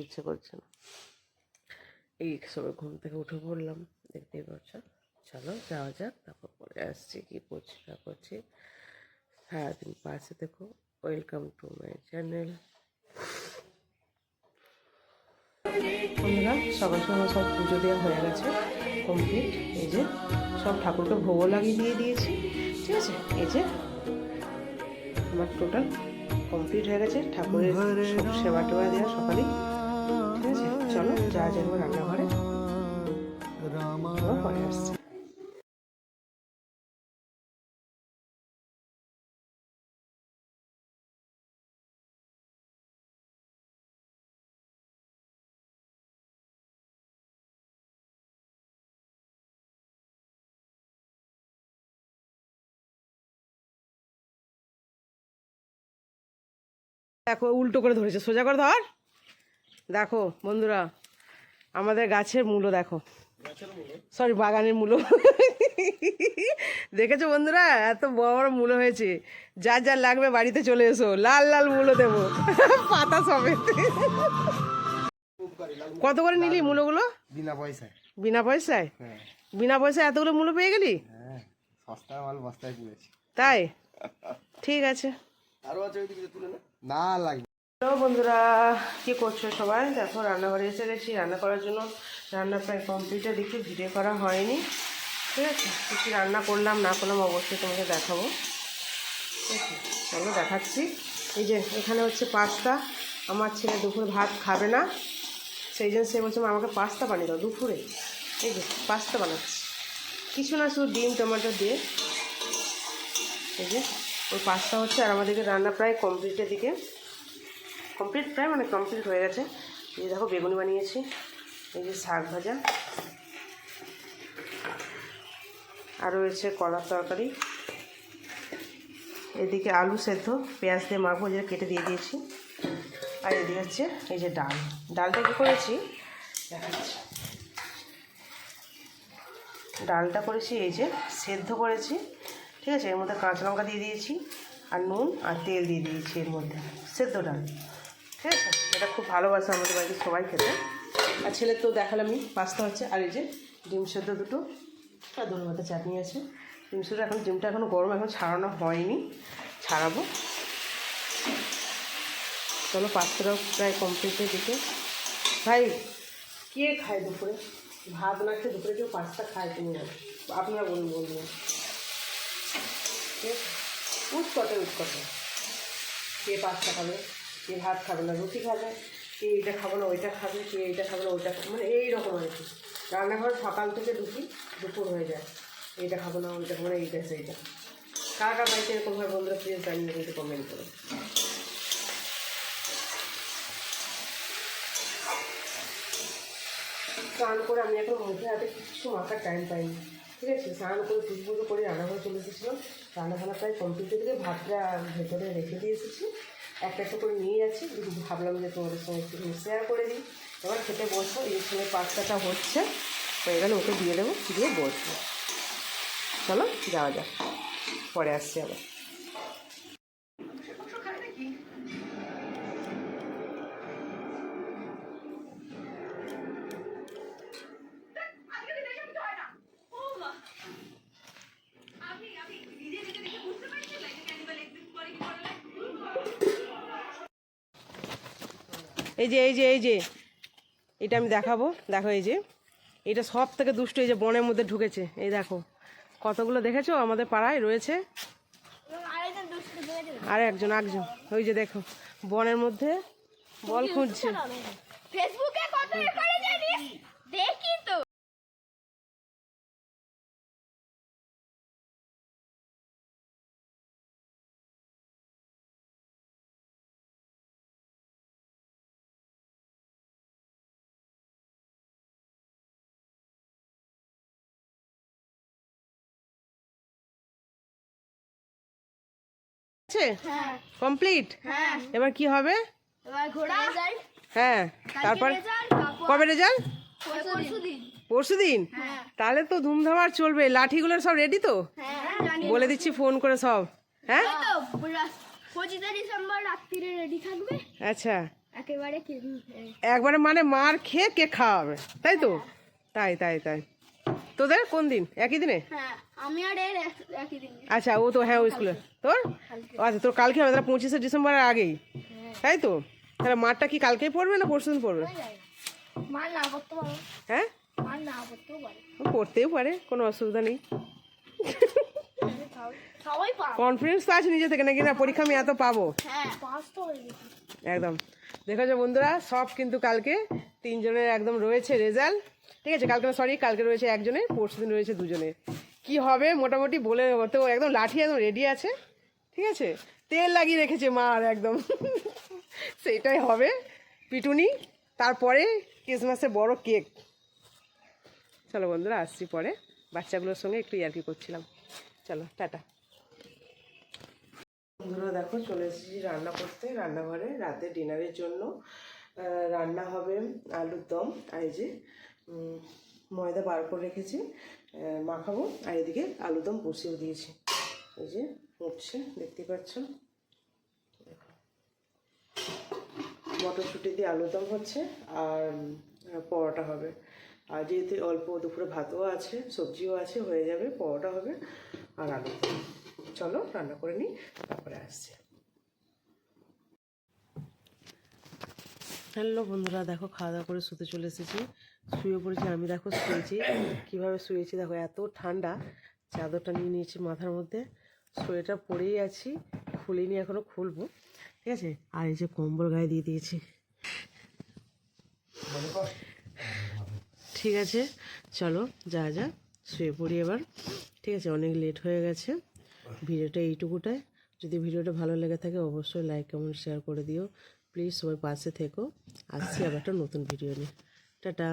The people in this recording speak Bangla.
ইচ্ছে করছে না। এই সবে ঘুম থেকে উঠে পড়লাম, দেখতেই পাচ্ছ। চলো যাওয়া যাক, তারপর পরে আসছি কি করছি না করছি। সারাদিন পাশে দেখো। Welcome to my channel. বন্ধুরা সকাল সকাল সব পুজো দেওয়া হয়ে গেছে, কমপ্লিট। এই যে সব ঠাকুরকে ভোগও লাগিয়ে দিয়ে দিয়েছি, ঠিক আছে। এই যে আমার টোটাল কমপ্লিট হয়ে গেছে, ঠাকুরের সব সেবা টেবা দেওয়া সকালেই, ঠিক আছে। চলো যাওয়া যাবে রান্নাঘরে, পরে আসছে। দেখো উল্টো করে ধরেছে, সোজা করে ধর। দেখো বন্ধুরা আমাদের গাছের মূলো দেখো, সরি বাগানের মূলো। দেখেছো বন্ধুরা এত বড় বড় মূলো হয়েছে। যার যার লাগবে বাড়িতে চলে এসো, লাল লাল মূলো দেবো, পাতা সমেত। কত করে নিলি মূলোগুলো? বিনা পয়সায়। বিনা পয়সায়? হ্যাঁ। বিনা পয়সায় এতগুলো মূলো পেয়ে গেলি? হ্যাঁ, সস্তা মাল বস্তায় পুড়েছি। তাই ঠিক আছে। আরো আছে ওইদিকে তুলে না লাগবে। হ্যালো বন্ধুরা, কি করছো সবাই? দেখো রান্নাঘরে এসে গেছি রান্না করার জন্য। রান্না প্রায় কমপ্লিটে দেখি, ভিডিও করা হয়নি, ঠিক আছে। কিছু রান্না করলাম না করলাম অবশ্যই তোমাকে দেখাবো, ঠিক আছে। চলো দেখাচ্ছি। এই যে এখানে হচ্ছে পাস্তা। আমার ছেলে দুপুরে ভাত খাবে না, সেই জন্য সে বলছে আমাকে পাস্তা বানিয়ে দাও দুপুরে। এই যে পাস্তা বানাচ্ছি, কিছু না শুধু ডিম টমেটো দিয়ে। এই যে ওই পাস্তা হচ্ছে, আর আমাদেরকে রান্না প্রায় কমপ্লিটের দিকে, কমপ্লিট প্রায় মানে কমপ্লিট হয়ে গেছে। এই দেখো বেগুনি বানিয়েছি, এই যে শাক ভাজা, আর রয়েছে কলার তরকারি, এদিকে আলু সেদ্ধ পেঁয়াজ দিয়ে মাখবো, যেটা কেটে দিয়ে দিয়েছি। আর এদিকে হচ্ছে এই যে ডাল। ডালটা কী করেছি দেখাচ্ছি। ডালটা করেছি এই যে সেদ্ধ করেছি, ঠিক আছে। এর মধ্যে কাঁচা লঙ্কা দিয়ে দিয়েছি, আর নুন আর তেল দিয়ে দিয়েছি এর মধ্যে, সেদ্ধ ডাল, ঠিক আছে। এটা খুব ভালোবাসে আমাদের বাড়িতে সবাই খেতে। আর ছেলে তো দেখালামই পাস্তা হচ্ছে। আর এই যে ডিম সেদ্ধ দুটো, আর ধনেপাতা চাটনি আছে। ডিম সেদ্ধ এখন, ডিমটা এখন গরম, এখন ছাড়ানো হয়নি, ছাড়াবো। চলো পাস্তাটাও প্রায় কমপ্লিটের দিকে। ভাই কে খায় দুপুরে ভাত না খেয়ে দুপুরে কেউ পাস্তা খায়? তুমি না, আপনারা বলুন বলবেন, ঠিক আছে। উৎকটে কে পাস্তা খাবে, কে ভাত খাবে না, রুটি খাবে, কে এইটা খাবো না ওইটা খাবে, কে এইটা খাবে না ওইটা খাবে, মানে এইরকম আর কি। রান্নাঘর সকাল থেকে ঢুকি দুপুর হয়ে যায়, এইটা খাবো না ওইটা খাবো না, এইটা সেইটা। কার কার বাড়িতে এরকম হয় বন্ধুরা প্লিজ জানিয়ে কিন্তু কমেন্ট করো। স্নান করে আমি এখন মুখে হাতে কিছু মাখার টাইম পাইনি, ঠিক আছে। স্নান করে পুজো করে রান্নাঘরে চলে এসেছিলাম। রান্নাবান্না প্রায় কমপ্লিট থেকে ভাতটা ভেতরে রেখে দিয়ে এসেছি, একটা একটা করে নিয়ে যাচ্ছি। ভাবলাম যে তোমাদের সঙ্গে একটু শেয়ার করে দিই। এবার খেতে বসবো, এই ছেলে পাস্তাটা হচ্ছে হয়ে গেলে ওকে দিয়ে দেবো, দিয়ে বসবো। চলো যাওয়া যাক, পরে আসছি আবার। এই যে এই যে এই যে এটা আমি দেখাবো, দেখো এই যে এটা সব থেকে দুষ্ট, এই যে বনের মধ্যে ঢুকেছে। এই দেখো কতগুলো দেখেছো আমাদের পাড়ায় রয়েছে। আর একজন ওই যে দেখো বনের মধ্যে বল খুঁজছে। ফেসবুকে কত করে জানিস দেখি তো। কমপ্লিট, এবার কি হবে? হ্যাঁ, তারপর কবে রেজাল্ট? পরশুদিন। তাহলে তো ধুমধাম চলবে। লাঠিগুলো সব রেডি তো? বলে দিচ্ছি ফোন করে সব। হ্যাঁ 25 ডিসেম্বর রাত্রিরে রেডি থাকবে। আচ্ছা একেবারে একবারে মানে মার খেয়ে কেক খাওয়াবে, তাই তো? তাই তাই তাই। তোদের কোন দিন? একই দিনে? হ্যাঁ, আমি আর এর একই দিন। আচ্ছা, ও তো হ্যাঁ ওই স্কুলে তোর। আচ্ছা, তোর কালকে হবে, তাহলে 25শে ডিসেম্বরের আগেই, তাই তো? তাহলে মারটা কি কালকেই পড়বে না পরশু দিন পড়বে? মা না করতে পারো, হ্যাঁ, মা না করতেও পারে, পড়তেও পারে, কোনো অসুবিধা নেই। সবাই পারে। কনফিডেন্স তো আছে নিজে থেকে, নাকি না পরীক্ষা আমি এত পাবো? হ্যাঁ, পাস তো হয়ে গেছে। একদম। দেখেছো বন্ধুরা, সব কিন্তু কালকে 3 জনের একদম রয়েছে রেজাল্ট, ঠিক আছে? কালকে সরি, কালকে রয়েছে একজনের, পরশু দিন রয়েছে 2 জনের। কি হবে মোটামুটি বলে দেবো তো, একদম লাঠি একদম রেডি আছে, ঠিক আছে? তেল লাগিয়ে রেখেছে মার একদম। সেইটাই হবে পিটুনি, তারপরে ক্রিসমাসে বড় কেক। চলো বন্ধুরা, আসছি পরে, বাচ্চাগুলোর সঙ্গে একটু ইয়ার্কি করছিলাম। চলো টাটা। বন্ধুরা দেখো, চলে এসেছি রান্না করতে রান্নাঘরে, রাতে ডিনারের জন্য। রান্না হবে আলুর দম, আর এই যে ময়দা বার করে রেখেছি, মাখাবো। আর এদিকে আলুর দম বসিয়ে দিয়েছি, এই যে উঠছে, দেখতে পাচ্ছ। মটরশুঁটি দিয়ে আলুর দম হচ্ছে, আর পরোটা হবে। আর যেহেতু অল্প দুপুরে ভাতও আছে, সবজিও আছে, হয়ে যাবে, পরোটা হবে আর আলুর দম। চলো রান্না করে নিই, তারপরে আসছি। হ্যালো বন্ধুরা, দেখো খাওয়া দাওয়া করে শুতে চলে এসেছি, শুয়ে পড়েছি। আমি দেখো শুয়েছি, কীভাবে শুয়েছি দেখো, এত ঠান্ডা, চাদরটা নিয়ে নিয়েছি মাথার মধ্যে, সোয়েটার পরেই আছি, খুলিনি, এখনও খুলবো, ঠিক আছে? আর এই যে কম্বল গায়ে দিয়ে দিয়েছি। ঠিক আছে, চলো যা যা শুয়ে পড়ি এবার, ঠিক আছে? অনেক লেট হয়ে গেছে। ভিডিওটা এইটুকুটায়। যদি ভিডিওটা ভালো লেগে থাকে অবশ্যই লাইক কমেন্ট শেয়ার করে দিও প্লিজ। সবাই পাশে থেকো। আসছি আবার একটা নতুন ভিডিও নিয়ে। টাটা।